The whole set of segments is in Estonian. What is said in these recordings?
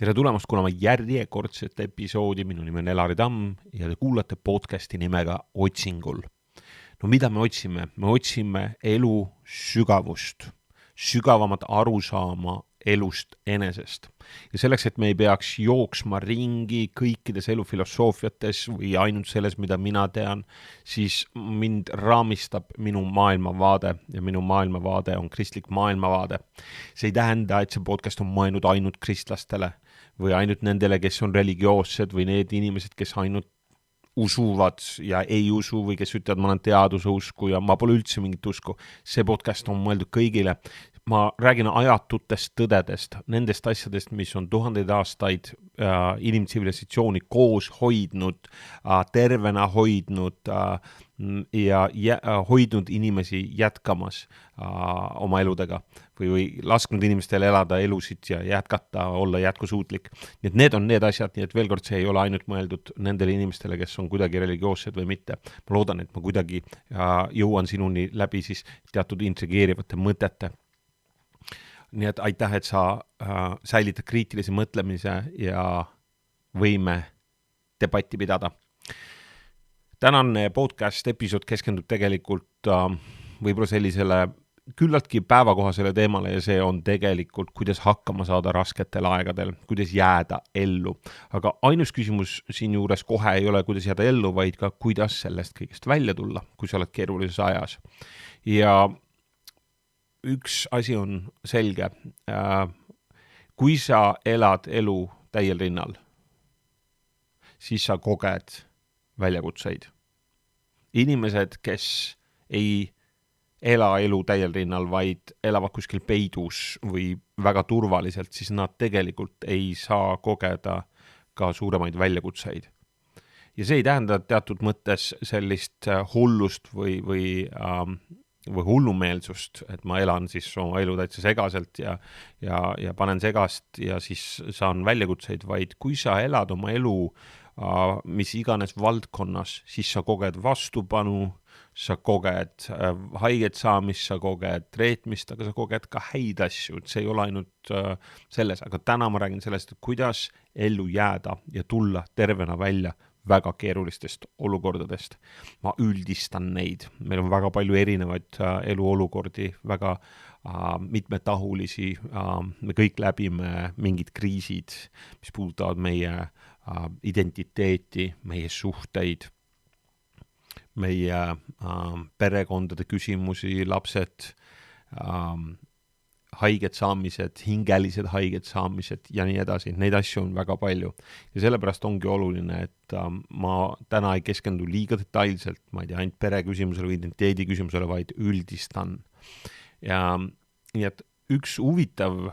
Tere tulemast kuulama järjekordset episoodi, minu nimi on Elari Tamm ja te kuulate podcasti nimega Otsingul. No mida me otsime? Me otsime elu sügavust, sügavamat arusaama elust enesest. Ja selleks, et me ei peaks jooksma ringi kõikides elufilosoofiates või ainult selles, mida mina tean, siis mind raamistab minu maailmavaade ja minu maailmavaade on kristlik maailmavaade. See ei tähenda, et see podcast on mõeldud ainult kristlastele või ainult nendele, kes on religioossed või need inimesed, kes ainult usuvad ja ei usu või kes ütlevad, ma olen teaduse usku ja ma pole üldse mingit usku. See podcast on mõeldud kõigile. Ma räägin ajatutest tõdedest, nendest asjadest, mis on tuhandeid aastaid inimtsivilisatsiooni koos hoidnud, tervena hoidnud ja hoidnud inimesi jätkamas oma eludega või lasknud inimestel elada elusid ja jätkata, olla jätkusuutlik. Nii et need on need asjad, nii et veel kord see ei ole ainult mõeldud nendele inimestele, kes on kuidagi religioossed või mitte. Ma loodan, et ma kuidagi jõuan sinuni läbi siis teatud intrigeerivate mõtete. Nii et aitäh, et sa säilitad kriitilise mõtlemise ja võime debatti pidada. Tänane podcast episood keskendub tegelikult võib-olla sellisele küllaltki päevakohasele teemale ja see on tegelikult, kuidas hakkama saada rasketel aegadel, kuidas jääda ellu. Aga ainus küsimus siin juures kohe ei ole, kuidas jääda ellu, vaid ka kuidas sellest kõigest välja tulla, kui sa oled keerulises ajas. Ja üks asi on selge. Kui sa elad elu täiel rinnal, siis sa koged väljakutseid. Inimesed, kes ei ela elu täiel rinnal, vaid elavad kuskil peidus või väga turvaliselt, siis nad tegelikult ei saa kogeda ka suuremaid väljakutseid. Ja see ei tähenda teatud mõttes sellist hullust või hullumeelsust, et ma elan siis oma elu täitsa segaselt ja panen segast ja siis saan väljakutseid, vaid kui sa elad oma elu mis iganes valdkonnas, siis sa koged vastupanu, sa koged haiget saamist, sa koged reetmist, aga sa koged ka häid asju, et see ei ole ainult selles, aga täna ma räägin sellest, et kuidas ellu jääda ja tulla tervena välja väga keerulistest olukordadest. Ma üldistan neid. Meil on väga palju erinevaid eluolukordi, väga mitmetahulisi. Me kõik läbime mingid kriisid, mis puudutavad meie identiteeti, meie suhteid, meie perekondade küsimusi, lapsed, haiged saamised, hingelised haiged saamised ja nii edasi. Neid asju on väga palju. Ja sellepärast ongi oluline, et ma täna ei keskendu liiga detailselt, ma ei tea, ainult pere küsimusele või identiteedi küsimusele, vaid üldistan. Ja nii et üks huvitav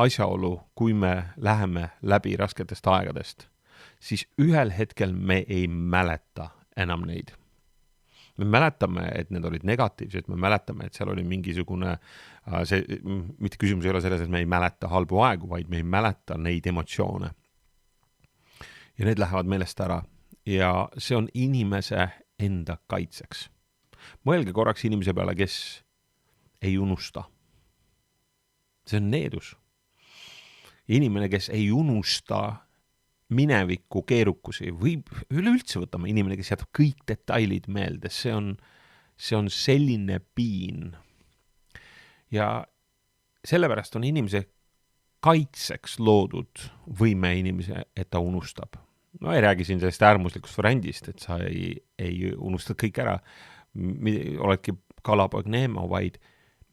asjaolu, kui me läheme läbi rasketest aegadest, siis ühel hetkel me ei mäleta enam neid. Me mäletame, et need olid negatiivsed, me mäletame, et seal oli mingisugune, mitte küsimus ei ole selles, et me ei mäleta halbu aegu, vaid me ei mäleta neid emotsioone. Ja need lähevad meelest ära ja see on inimese enda kaitseks. Mõelge korraks inimese peale, kes ei unusta. See on needus. Inimene, kes ei unusta mineviku keerukusi või üleüldse võtame inimene, kes jätab kõik detailid meelde, see on selline piin. Ja sellepärast on inimese kaitseks loodud võime inimese, et ta unustab. No ei räägi siin sellest äärmuslikust variandist, et sa ei unustad kõik ära, oledki kalapoeg Neemo, vaid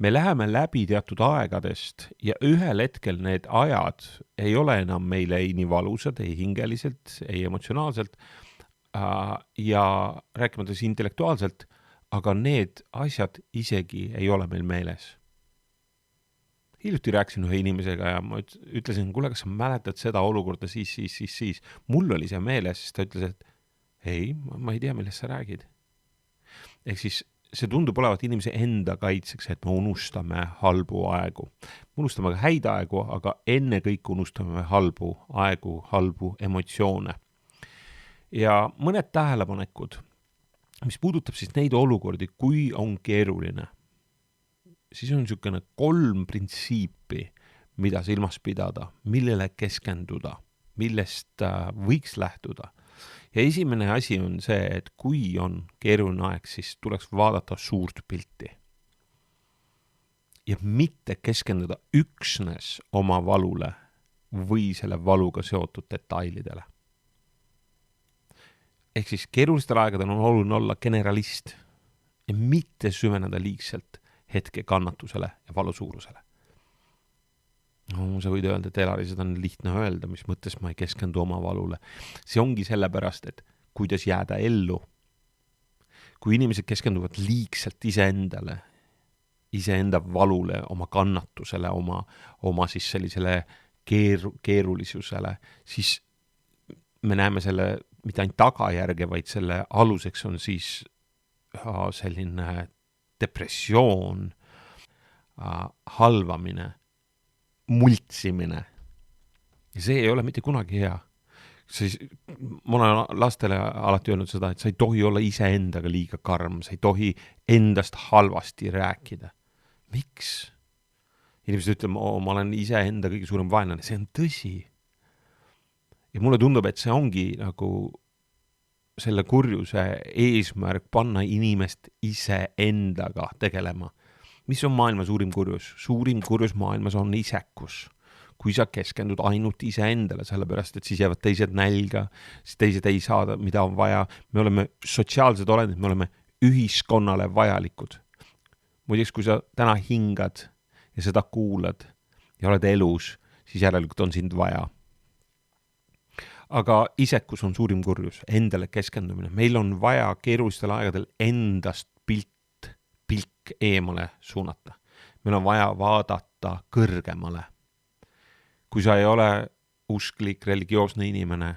me läheme läbi teatud aegadest ja ühel hetkel need ajad ei ole enam meile ei nii valusad, ei hingeliselt, ei emotsionaalselt ja rääkimata siis intellektuaalselt, aga need asjad isegi ei ole meil meeles. Hiljuti rääkisin ühe inimesega ja ma ütlesin, kuule, kas sa mäletad seda olukorda siis. Mul oli see meeles, siis ta ütles, et ei, ma ei tea, millest sa räägid. Ehk siis see tundub olevat inimese enda kaitseks, et me unustame halbu aegu. Me unustame ka häid aegu, aga enne kõik unustame halbu aegu, halbu emotsioone. Ja mõned tähelepanekud, mis puudutab siis neid olukordi, kui on keeruline, siis on niisugune 3 printsiipi, mida silmas pidada, millele keskenduda, millest võiks lähtuda. Ja esimene asi on see, et kui on keeruline aeg, siis tuleks vaadata suurt pilti. Ja mitte keskenduda üksnes oma valule või selle valuga seotud detailidele. Ehk siis keerulistel aegadel on oluline olla generalist ja mitte süveneda liigselt hetke kannatusele ja valu suurusele. No, sa võid öelda, et Elari, seda on lihtne öelda, mis mõttes ma ei keskendu oma valule. See ongi sellepärast, et kuidas jääda ellu. Kui inimesed keskenduvad liigselt iseendale, iseenda valule, oma kannatusele, oma siis sellisele keerulisusele, siis me näeme selle mitte ainult tagajärge, vaid selle aluseks on siis selline depressioon, halvamine, multsimine. Ja see ei ole mitte kunagi hea. Ma olen lastele alati öelnud seda, et sa ei tohi olla iseendaga liiga karm, sa ei tohi endast halvasti rääkida. Miks? Inimesed ütleme, ma olen iseenda kõige suurem vaenlane. See on tõsi. Ja mulle tundub, et see ongi nagu selle kurjuse eesmärk panna inimest iseendaga tegelema. Mis on maailma suurim kurjus? Suurim kurjus maailmas on isekus. Kui sa keskendud ainult iseendale, sellepärast, et siis jäävad teised nälga, siis teised ei saada, mida on vaja. Me oleme sotsiaalsed olendid, me oleme ühiskonnale vajalikud. Muideks, kui sa täna hingad ja seda kuulad ja oled elus, siis järelikult on sind vaja. Aga isekus on suurim kurjus, endale keskendumine. Meil on vaja keerulistel aegadel endast pilk eemale suunata. Meil on vaja vaadata kõrgemale. Kui sa ei ole usklik, religioosne inimene,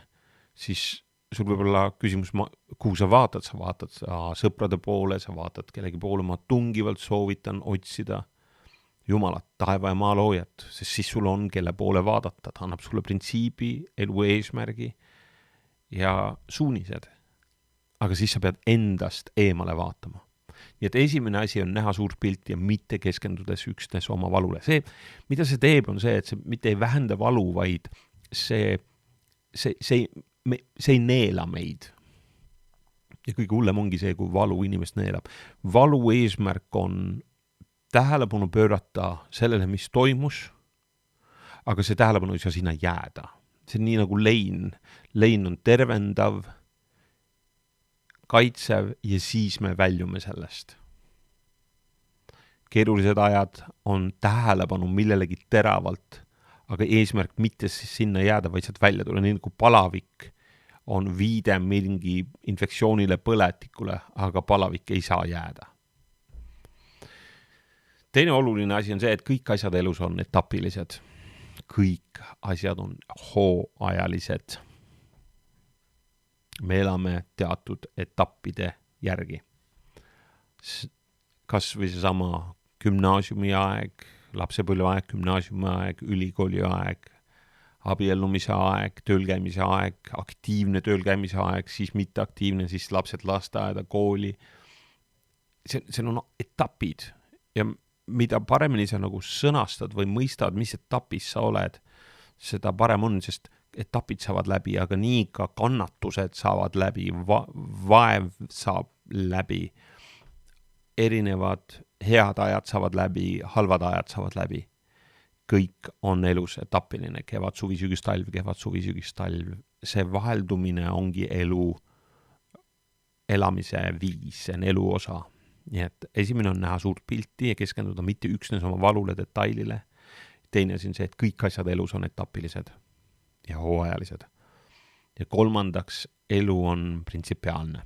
siis sul võib olla küsimus, kuhu sa vaatad? Sa vaatad sõprade poole, sa vaatad kellegi poole, ma tungivalt soovitan otsida Jumalat, taeva ja maa loojat, sest siis sul on, kelle poole vaadata. Ta annab sulle printsiibi, elu eesmärgi ja suunised. Aga siis sa pead endast eemale vaatama. Nii et esimene asi on näha suurt pilti ja mitte keskendudes üksnes oma valule. See, mida see teeb, on see, et see mitte ei vähenda valu, vaid see ei neela meid. Ja kõige hullem ongi see, kui valu inimest neelab. Valu eesmärk on tähelepanu pöörata sellele, mis toimus, aga see tähelepanu ei saa sinna jääda. See on nii nagu lein. Lein on tervendav, kaitsev ja siis me väljume sellest. Keerulised ajad on tähelepanu millelegi teravalt, aga eesmärk mitte siis sinna jääda, vaid sealt välja tulla, nii nagu palavik on viide mingi infektsioonile, põletikule, aga palavik ei saa jääda. Teine oluline asi on see, et kõik asjad elus on etapilised. Kõik asjad on hooajalised. Me elame teatud etappide järgi. Kas või see sama gümnaasiumi aeg, lapsepõlve aeg, gümnaasiumi aeg, ülikooli aeg, abiellumise aeg, töölkäimise aeg, aktiivne töölkäimise aeg, siis mitteaktiivne, siis lapsed lasteaeda, kooli. See on etapid ja mida paremini sa nagu sõnastad või mõistad, mis etapis sa oled, seda parem on, sest etapid saavad läbi, aga nii ka kannatused saavad läbi, vaev saab läbi, erinevad head ajad saavad läbi, halvad ajad saavad läbi. Kõik on elus etapiline, kevad, suvi, sügis, talv, kevad, suvi, sügis, talv. See vaheldumine ongi elu elamise viis, see on elu osa. Nii et esimene on näha suurt pilti ja keskenduda mitte üksnes oma valule detailile. Teine on see, et kõik asjad elus on etapilised ja hooajalised. Ja kolmandaks, elu on printsipiaalne.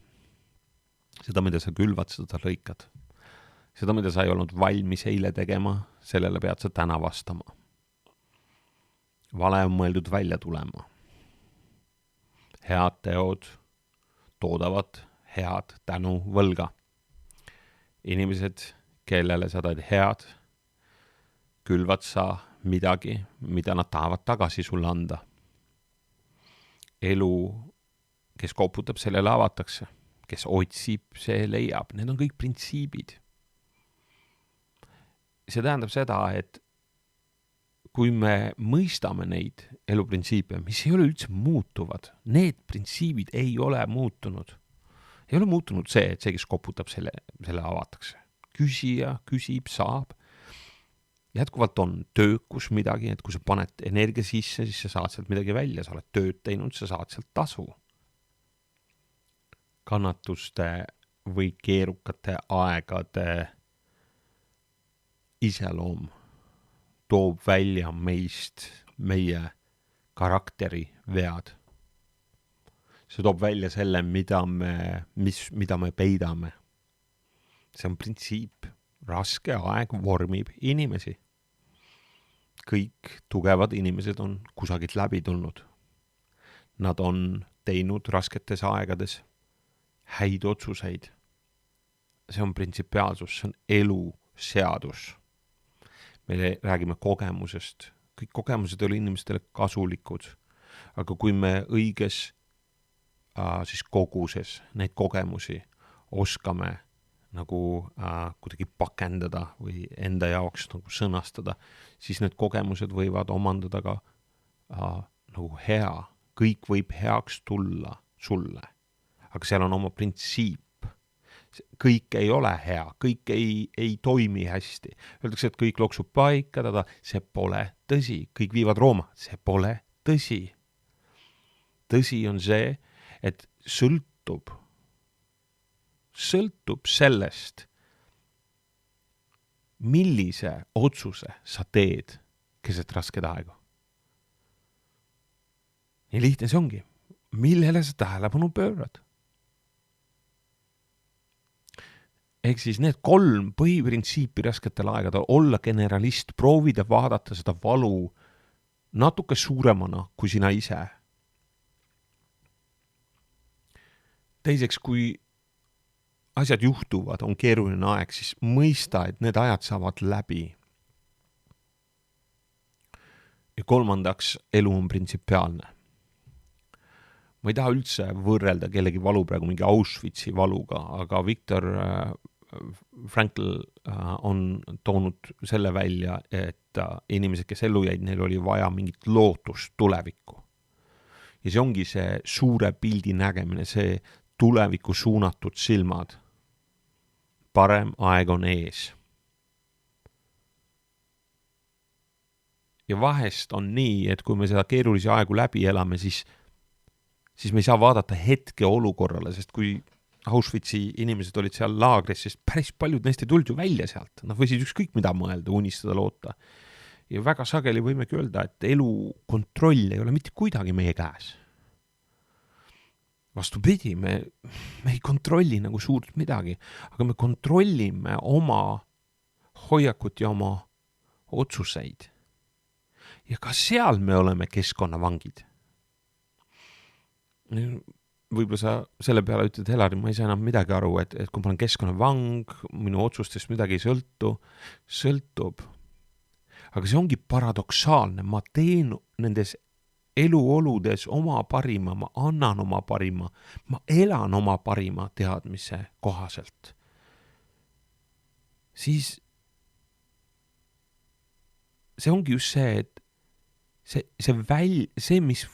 Seda, mida sa külvad, seda lõikad. Seda, mida sa ei olnud valmis eile tegema, sellele pead sa täna vastama. Vale on mõeldud välja tulema. Head teod toodavad head tänu võlga. Inimesed, kellele sa teed head, külvad sa midagi, mida nad tahavad tagasi sulle anda. Elu, kes koputab, sellele avatakse. Kes otsib, see leiab. Need on kõik printsiibid. See tähendab seda, et kui me mõistame neid eluprintsiipe, mis ei ole üldse muutuvad, need printsiibid ei ole muutunud. Ei ole muutunud see, et see, kes koputab, selle avatakse. Küsija küsib, saab. Jätkuvalt on töökus midagi, et kui sa paned energia sisse, siis sa saad sealt midagi välja, sa oled tööd teinud, sa saad sealt tasu. Kannatuste või keerukate aegade iseloom toob välja meist meie karakteri vead. See toob välja selle, mida me peidame. See on printsiip. Raske aeg vormib inimesi. Kõik tugevad inimesed on kusagilt läbi tulnud. Nad on teinud rasketes aegades häid otsuseid. See on printsipiaalsus, see on elu seadus. Me räägime kogemusest. Kõik kogemused oli inimestele kasulikud. Aga kui me õiges siis koguses neid kogemusi oskame nagu kuidagi pakendada või enda jaoks nagu sõnastada, siis need kogemused võivad omandada ka nagu hea. Kõik võib heaks tulla sulle. Aga seal on oma printsiip. Kõik ei ole hea, kõik ei toimi hästi. Öeldakse, et kõik loksub paika, see pole tõsi. Kõik viivad Rooma, see pole tõsi. Tõsi on see, et sõltub sellest, millise otsuse sa teed keset rasket aegu. Nii lihtne see ongi. Millele sa tähelepanu pöörad? Ehk siis need 3 põhiprintsiipi rasketel aegadel, olla generalist, proovida vaadata seda valu natuke suuremana kui sina ise. Teiseks, kui asjad juhtuvad, on keeruline aeg, siis mõista, et need ajad saavad läbi. Ja 3. elu on printsipiaalne. Ma ei taha üldse võrrelda kellegi valu praegu mingi Auschwitzi valuga, aga Viktor Frankl on toonud selle välja, et inimesed, kes ellu jäid, neil oli vaja mingit lootust tulevikku. Ja see ongi see suure pildi nägemine, see tulevikku suunatud silmad. Parem aeg on ees. Ja vahest on nii, et kui me seda keerulisi aegu läbi elame, siis me ei saa vaadata hetke olukorrale, sest kui Auschwitzi inimesed olid seal laagris, siis päris paljud neist ei tulnud ju välja sealt. Nad võisid ükskõik mida mõelda, unistada, loota. Ja väga sageli võimegi öelda, et elu kontroll ei ole mitte kuidagi meie käes. Vastupidi, me ei kontrolli nagu suurt midagi, aga me kontrollime oma hoiakut ja oma otsuseid. Ja ka seal me oleme keskkonnavangid. Võib-olla sa selle peale ütled, Helari, ma ei saa enam midagi aru, et kui ma olen keskkonnavang, minu otsustest midagi ei sõltub. Aga see ongi paradoksaalne, ma teen nendes eluoludes oma parima, ma annan oma parima, ma elan oma parima teadmise kohaselt. Siis see ongi just see, et see, mis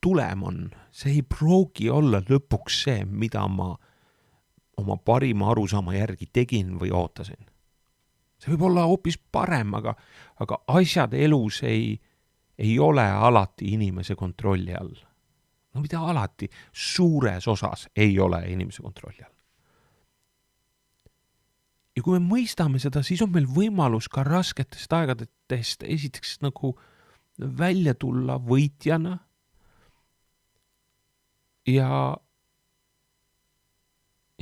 tulem on, see ei pruugi olla lõpuks see, mida ma oma parima arusaama järgi tegin või ootasin. See võib olla hoopis parem, aga asjad elus ei ole alati inimese kontrolli all. No mida alati, suures osas ei ole inimese kontrolli all. Ja kui me mõistame seda, siis on meil võimalus ka rasketest aegadest esiteks nagu välja tulla võitjana ja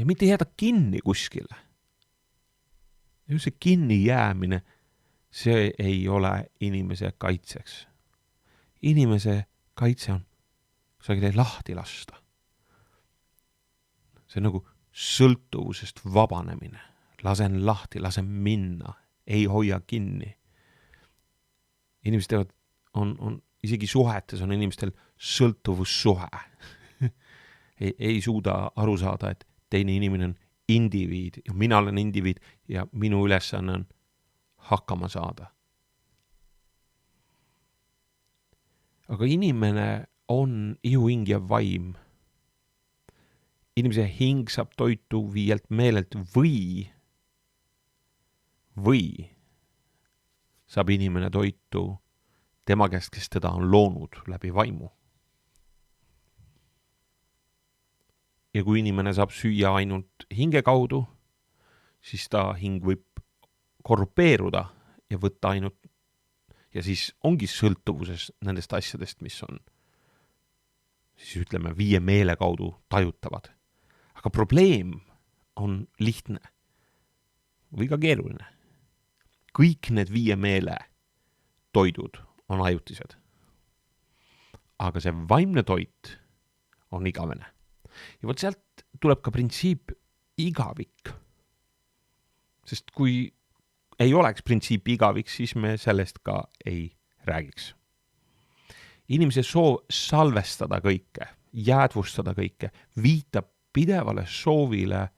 mitte jääda kinni kuskile. Ja see kinni jäämine, see ei ole inimese kaitseks. Inimese kaitse on kusagile lahti lasta. See on nagu sõltuvusest vabanemine. Lasen lahti, lasen minna, ei hoia kinni. Inimesed teevad, on isegi suhetes on inimestel sõltuvussuhe. ei suuda aru saada, et teine inimene on indiviid ja mina olen indiviid ja minu ülesanne on hakkama saada. Aga inimene on ihu, hing ja vaim. Inimese hing saab toitu viielt meelelt või saab inimene toitu tema käest, kes teda on loonud läbi vaimu. Ja kui inimene saab süüa ainult hinge kaudu, siis ta hing võib korrupeeruda ja võtta ainult, ja siis ongi sõltuvuses nendest asjadest, mis on siis ütleme 5 meele kaudu tajutavad. Aga probleem on lihtne või ka keeruline. Kõik need 5 meele toidud on ajutised. Aga see vaimne toit on igavene. Ja võt sealt tuleb ka printsiip igavik. Sest kui ei oleks printsiip igavik, siis me sellest ka ei räägiks. Inimese soov salvestada kõike, jäädvustada kõike, viitab pidevale soovile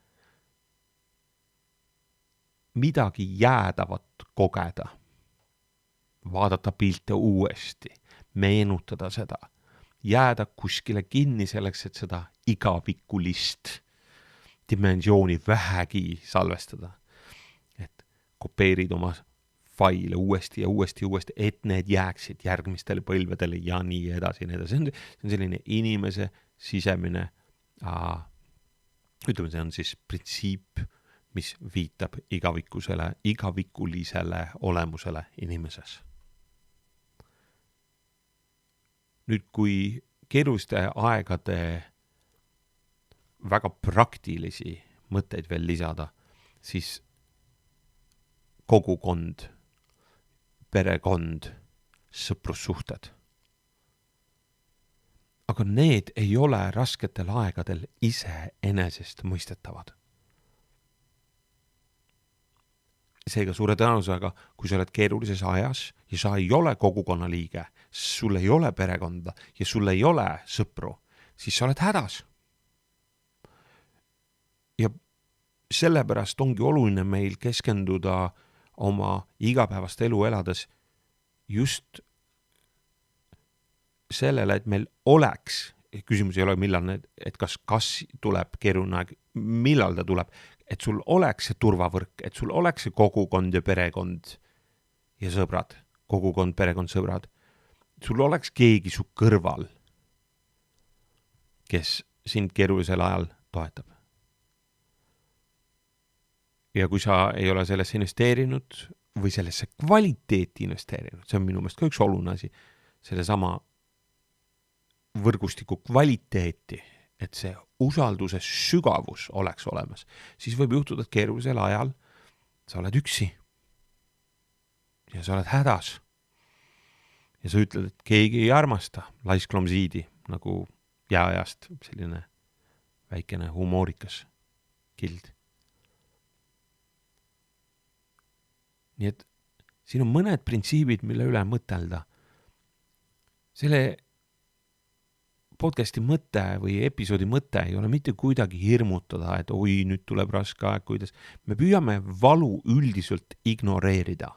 midagi jäädavat kogeda. Vaadata pilte uuesti, meenutada seda, jääda kuskile kinni selleks, et seda igavikulist dimensiooni vähegi salvestada. Et kopeerid oma faile uuesti ja uuesti, et need jääksid järgmistele põlvedele ja nii edasi. See on selline inimese sisemine, ütleme, see on siis printsiip, mis viitab igavikulisele olemusele inimeses. Nüüd, kui keeruliste aegade väga praktilisi mõtteid veel lisada, siis kogukond, perekond, sõprussuhted. Aga need ei ole rasketel aegadel iseenesest mõistetavad. Seega suure tõenäosusega, kui sa oled keerulises ajas ja sa ei ole kogukonna liige, sul ei ole perekonda ja sul ei ole sõpru, siis sa oled hädas. Ja sellepärast ongi oluline meil keskenduda oma igapäevast elu elades just sellele, et meil oleks, küsimus ei ole millal, et kas tuleb keeruline aeg, millal ta tuleb, et sul oleks see turvavõrk, et sul oleks see kogukond ja perekond ja sõbrad, kogukond, perekond, sõbrad. Sul oleks keegi su kõrval, kes sind keerulisel ajal toetab. Ja kui sa ei ole sellesse investeerinud või sellesse kvaliteeti investeerinud, see on minu meelest ka üks oluline asi, selle sama võrgustiku kvaliteeti, et see usalduse sügavus oleks olemas, siis võib juhtuda, et keerulisel ajal sa oled üksi ja sa oled hädas ja sa ütled, et keegi ei armasta, laisklomsiidi, nagu jääajast selline väikene humoorikas kild. Nii et siin on mõned printsiibid, mille üle mõtelda. Selle podcasti mõte või episoodi mõte ei ole mitte kuidagi hirmutada, et oi, nüüd tuleb raske aeg, kuidas. Me püüame valu üldiselt ignoreerida.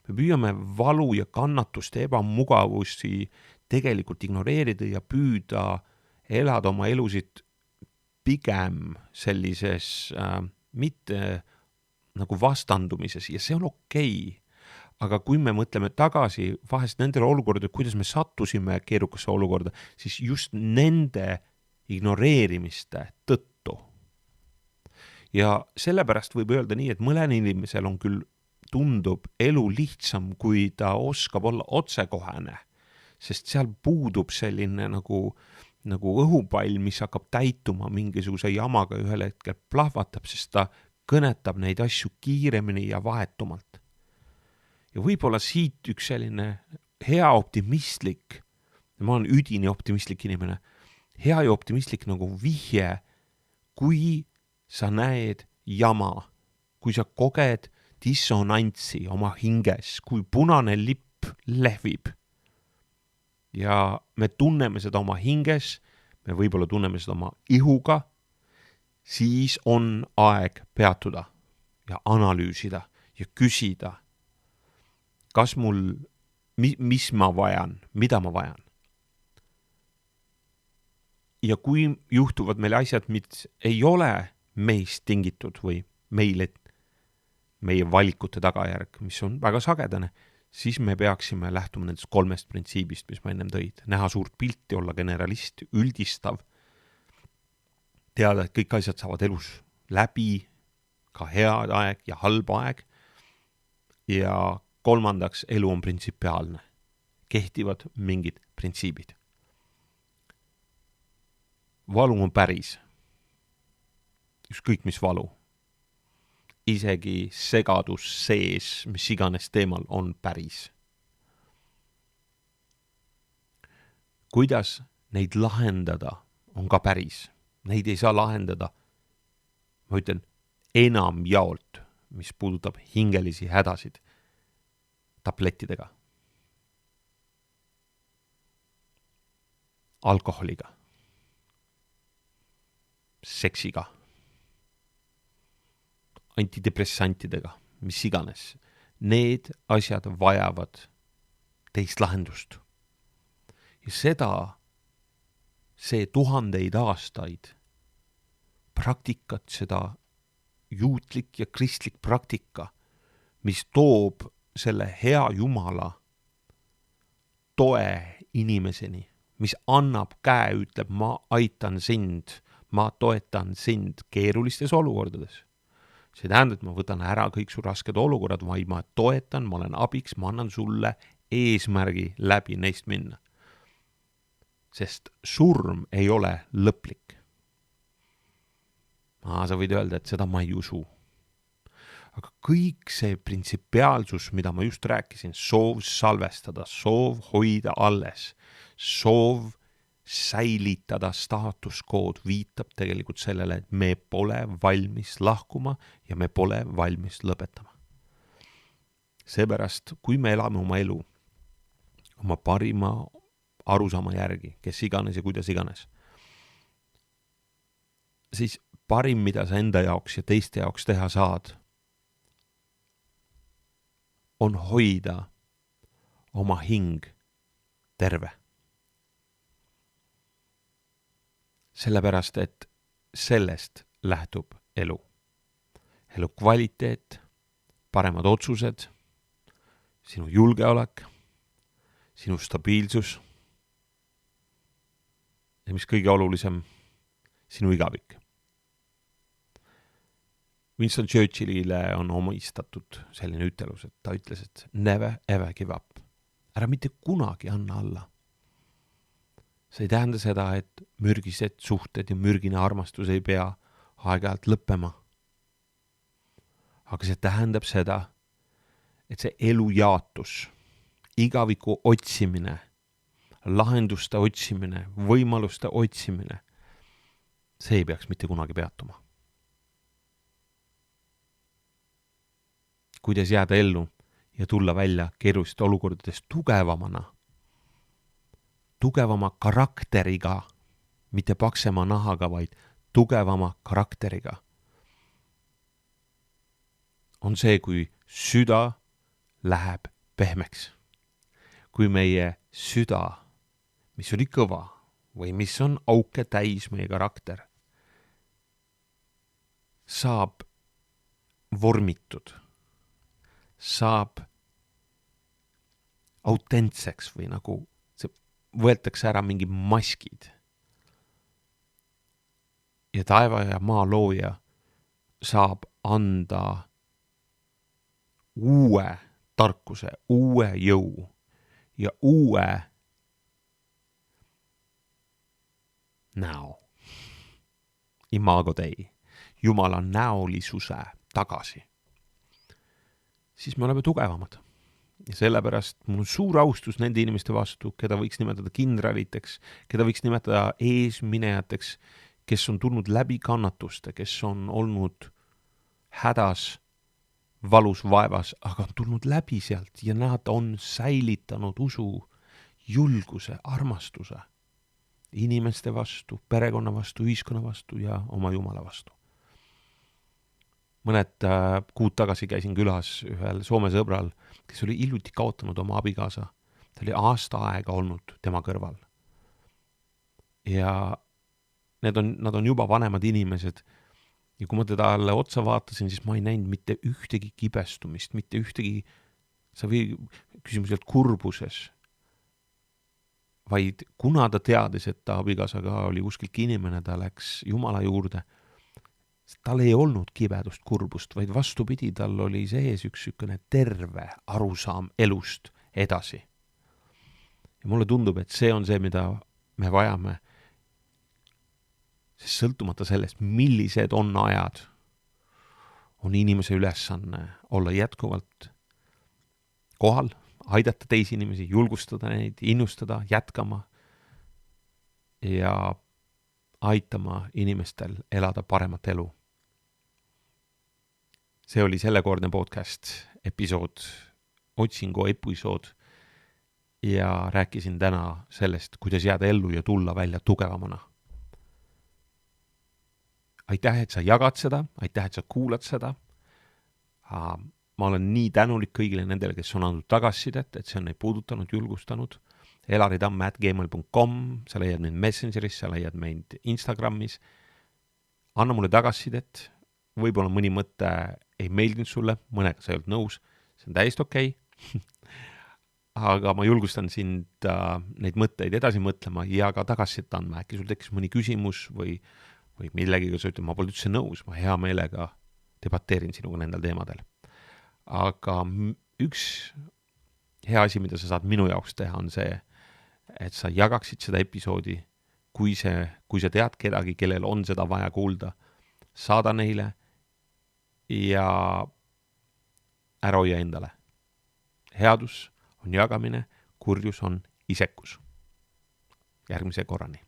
Me püüame valu ja kannatuste ebamugavusi tegelikult ignoreerida ja püüda elada oma elusid pigem sellises mitte nagu vastandumises ja see on okei. Aga kui me mõtleme tagasi vahest nendele olukordadele, kuidas me sattusime keerukasse olukorda, siis just nende ignoreerimiste tõttu. Ja sellepärast võib öelda nii, et mõnel inimesel on küll tundub elu lihtsam, kui ta oskab olla otsekohene, sest seal puudub selline nagu õhupall, mis hakkab täituma mingisuguse jamaga ühel hetkel plahvatab, sest ta kõnetab neid asju kiiremini ja vahetumalt. Ja võib-olla siit üks selline hea optimistlik, ma olen üdini optimistlik inimene, hea ja optimistlik nagu vihje, kui sa näed jama, kui sa koged dissonantsi oma hinges, kui punane lipp lehvib ja me tunneme seda oma hinges, me võib-olla tunneme seda oma ihuga, siis on aeg peatuda ja analüüsida ja küsida, kas mul, mis ma vajan, mida ma vajan. ja kui juhtuvad meil asjad, mis ei ole meist tingitud või meie valikute tagajärg, mis on väga sagedane, siis me peaksime lähtuma nendest 3 printsiibist, mis ma ennem tõid. Näha suurt pilti, olla generalist, üldistav, teada, et kõik asjad saavad elus läbi, ka head aeg ja halb aeg. Ja 3, elu on printsipiaalne. Kehtivad mingid printsiibid. Valu on päris. Ükskõik mis valu. Isegi segadus sees, mis iganes teemal on päris. Kuidas neid lahendada on ka päris. Neid ei saa lahendada, ma ütlen, enam jaolt, mis puudutab hingelisi hädasid tablettidega, alkoholiga, seksiga, antidepressantidega, mis iganes. Need asjad vajavad teist lahendust. Ja see 1000 aastaid praktikat, seda juutlik ja kristlik praktika, mis toob selle hea Jumala toe inimeseni, mis annab käe, ütleb, ma aitan sind, ma toetan sind keerulistes olukordades. See tähendab, et ma võtan ära kõik su rasked olukorrad, vaid ma toetan, ma olen abiks, ma annan sulle eesmärgi läbi neist minna. Sest surm ei ole lõplik. Sa võid öelda, et seda ma ei usu. Aga kõik see printsipiaalsus, mida ma just rääkisin, soov salvestada, soov hoida alles, soov säilitada staatuskood viitab tegelikult sellele, et me pole valmis lahkuma ja me pole valmis lõpetama. Seepärast, kui me elame oma elu, oma parima arusaama järgi, kes iganes ja kuidas iganes, siis parim, mida sa enda jaoks ja teiste jaoks teha saad, on hoida oma hing terve. Sellepärast, et sellest lähtub elu. Elu kvaliteet, paremad otsused, sinu julgeolek, sinu stabiilsus ja mis kõige olulisem, sinu igavik. Winston Churchillile on omistatud selline ütelus, et ta ütles, et never ever give up. Ära mitte kunagi anna alla. See ei tähenda seda, et mürgised suhted ja mürgine armastus ei pea aeg-ajalt lõppema. Aga see tähendab seda, et see elu jaatus, igaviku otsimine, lahenduste otsimine, võimaluste otsimine, see ei peaks mitte kunagi peatuma. Kuidas jääda ellu ja tulla välja keeruliste olukordadest tugevama karakteriga, mitte paksema nahaga, vaid tugevama karakteriga, on see, kui süda läheb pehmeks. Kui meie süda, mis oli kõva või mis on auke täis meie karakter, saab vormitud, saab autentseks või nagu see võetakse ära mingi maskid. Ja taeva ja maa looja saab anda uue tarkuse, uue jõu ja uue näo. Imago Dei, Jumala näolisuse tagasi. Siis me oleme tugevamad. Ja sellepärast mul on suur austus nende inimeste vastu, keda võiks nimetada kindraliteks, keda võiks nimetada eesminejateks, kes on tulnud läbi kannatuste, kes on olnud hädas, valus vaevas, aga on tulnud läbi sealt ja nad on säilitanud usu, julguse, armastuse inimeste vastu, perekonna vastu, ühiskonna vastu ja oma Jumala vastu. Mõned kuud tagasi käisin külas ühel Soome sõbral, kes oli hiljuti kaotanud oma abikaasa. Ta oli aasta aega olnud tema kõrval. Ja nad on juba vanemad inimesed ja kui ma talle otsa vaatasin, siis ma ei näinud mitte ühtegi kibestumist, mitte ühtegi, küsimus ei olnud kurbuses, vaid kuna ta teadis, et ta abikaasaga oli kuskil inimene, ta läks Jumala juurde, tal ei olnud kibedust, kurbust, vaid vastupidi, tal oli sees üks sükene terve arusaam elust edasi. Ja mulle tundub, et see on see, mida me vajame, sest sõltumata sellest, millised on ajad, on inimese ülesanne olla jätkuvalt kohal, aidata teisi inimesi, julgustada neid, innustada, jätkama ja aitama inimestel elada paremat elu. See oli sellekordne podcast episood, otsingu episood ja rääkisin täna sellest, kuidas jääda ellu ja tulla välja tugevamana. Aitäh, et sa jagad seda, aitäh, et sa kuulad seda. Ma olen nii tänulik kõigile nendele, kes on andnud tagasisidet, et see on neid puudutanud, julgustanud. elaritam@gmail.com, sa leiad mind Messengeris, sa leiad mind Instagramis. Anna mulle tagasisidet, võib-olla mõni mõte ei meeldinud sulle, mõnega sa ei olnud nõus, see on täiesti okei. Aga ma julgustan sind neid mõtteid edasi mõtlema ja ka tagasisidet andma. Äkki sul tekkis mõni küsimus või millegiga sa ütled, ma pole üldse nõus, ma hea meelega debateerin sinuga nendel teemadel. Aga üks hea asi, mida sa saad minu jaoks teha, on see, et sa jagaksid seda episoodi, kui sa tead kedagi, kellel on seda vaja kuulda, saada neile ja ära hoia endale. Headus on jagamine, kurjus on isekus. Järgmise korrani.